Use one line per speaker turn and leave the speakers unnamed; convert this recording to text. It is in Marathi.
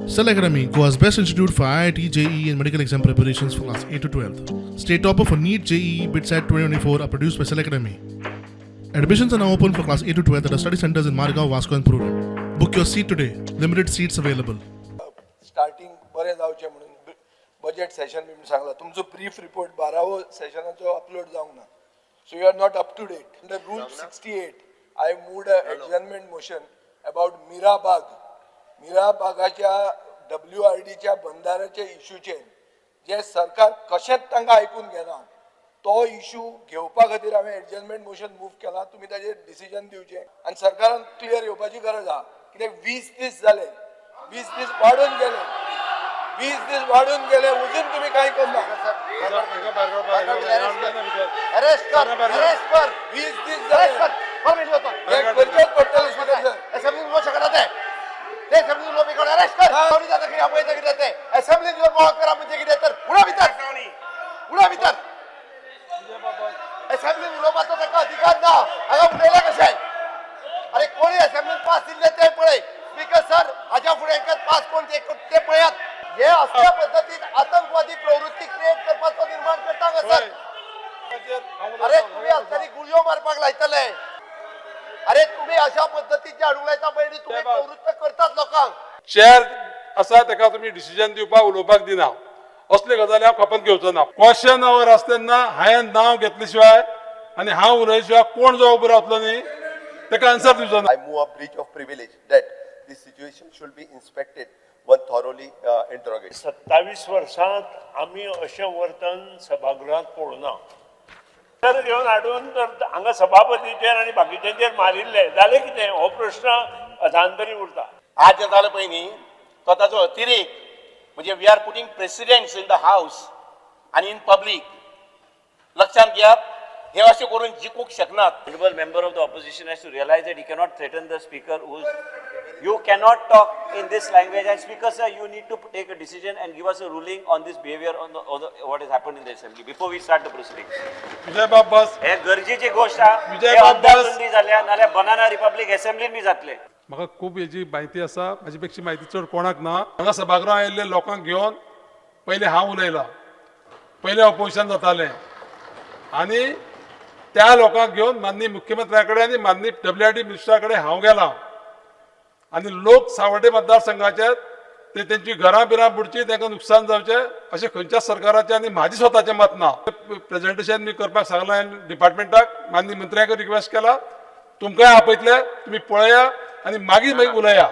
Cell Academy, Goa's best institute for IIT, JEE and medical exam preparations for class 8 to 12th. State topper for NEET, JEE, BITSAT 2024 are produced by Cell Academy. Admissions are now open for class 8 to 12th at our study centers in Margao, Vasco and Purur. Book your seat today. Limited seats available.
Starting बरें जावचें म्हणून बजेट सेशन बी सांगला तुमचो ब्रीफ रिपोर्ट 12वो सेशनाचो अपलोड जावंक ना so you are not up to date under rule 68 I move a adjournment motion about मीरा बागाच्या WRDच्या बंधाऱ्याच्या इश्यूचेर जे सरकार कशेंच तांकां आयकून घेना तो इश्यू घेवपा खातीर हांवें एडजर्नमेंट मोशन मूव केला तुमी ताजेर डिसिजन दिवचें आनी सरकारान क्लियर येवपाची गरज आहा कित्याक 20 दीस जाले 20 दीस वाढून गेले अजून तुम्ही काही करना
अरेस्ट कर
20 दीस झाले करचेच पडटले स्पीकर सर
असेंबली लो शकत आहे ते असेंबली लो बिकॉज अरेस्ट कर कोणी जाता की आपण इथे किती असेंबली लो बॉल करा म्हणजे किती तर पुढे भीतर असेंबली लो बातो त्याचा अधिकार ना अगं पुढेला कसं आहे अरे कोणी असेंबली पास दिले ते पळे स्पीकर सर आजा पुढे एकच पास कोण ते पळयात हे अशा पद्धतीत आतंकवादी प्रवृत्ती क्रिएट करपाचो निर्माण करता का सर अरे तुम्ही असली गुळयो मारपाक लायतले अरे तुम्ही अशा पद्धतीचे अडवलायचा बैरी तुम्ही प्रवृत्त करतात लोकांक
चेअर असा तेका तुम्ही डिसिजन दिवपाक उलोवपाक दिना असले गजाली हांव खपत घेवचो ना क्वेश्चन आवर आसतना हांवें नांव घेतले शिवाय आनी हांव उलय शिवाय कोण जो उबो रावतलो न्ही तेका आन्सर दिवचो ना
I move a breach of privilege that this situation should be inspected one thoroughly interrogated
27 वर्षांत आम्ही अशें वर्तन सभागृहात पळोवना तर घेवन हाडून तर हांगा सभापतीचेर आनी बाकीच्यांचेर मारिल्ले जालें कितें हो प्रश्न अजांतरी उरता
आज जे जालें पळय न्ही तो ताचो अतिरेक म्हणजे we are putting presidents in the house आनी इन पब्लीक लक्षात घेयात हे अशें करून जिखूंक शकनात.
Honorable member of the opposition has to realize that he cannot threaten the speaker. You cannot talk in this language, and speaker sir, you need to take a decision and give us a ruling on this behavior on what has happened in the assembly before we start the proceedings.
विजय बाबस
हे गरजेची गोष्ट आहे.
विजय
हे
बाबस.
अंदाजबंदी जाल्या नाल्यार बनाना रिपब्लिक असेंब्लीन बी जातले.
म्हाका खूब हेची म्हायती आसा म्हाजे पेक्षा म्हायती चड कोणाक ना हांगा सभागृहात आयिल्ले लोकांक घेवन पयले हांव उलयला पयले ऑपोजिशन जातालें आनी त्या लोकांक घेवन माननीय मुख्यमंत्र्या कडेन आनी माननीय WRD मिनिस्टरा कडेन हांव गेला आनी लोक सावड्डे मतदारसंघाचे ते तेंची घरां बिरां बुडची तांकां नुकसान जावचें अशें खंयच्याच सरकाराचें आनी म्हाजें स्वताचें मत ना प्रेजेंटेशन मी करपाक सांगलां हांवें डिपार्टमेंटाक माननीय मंत्र्याक रिक्वेस्ट केला तुमकांय आपयतले तुमी पळया आनी मागीर उलया.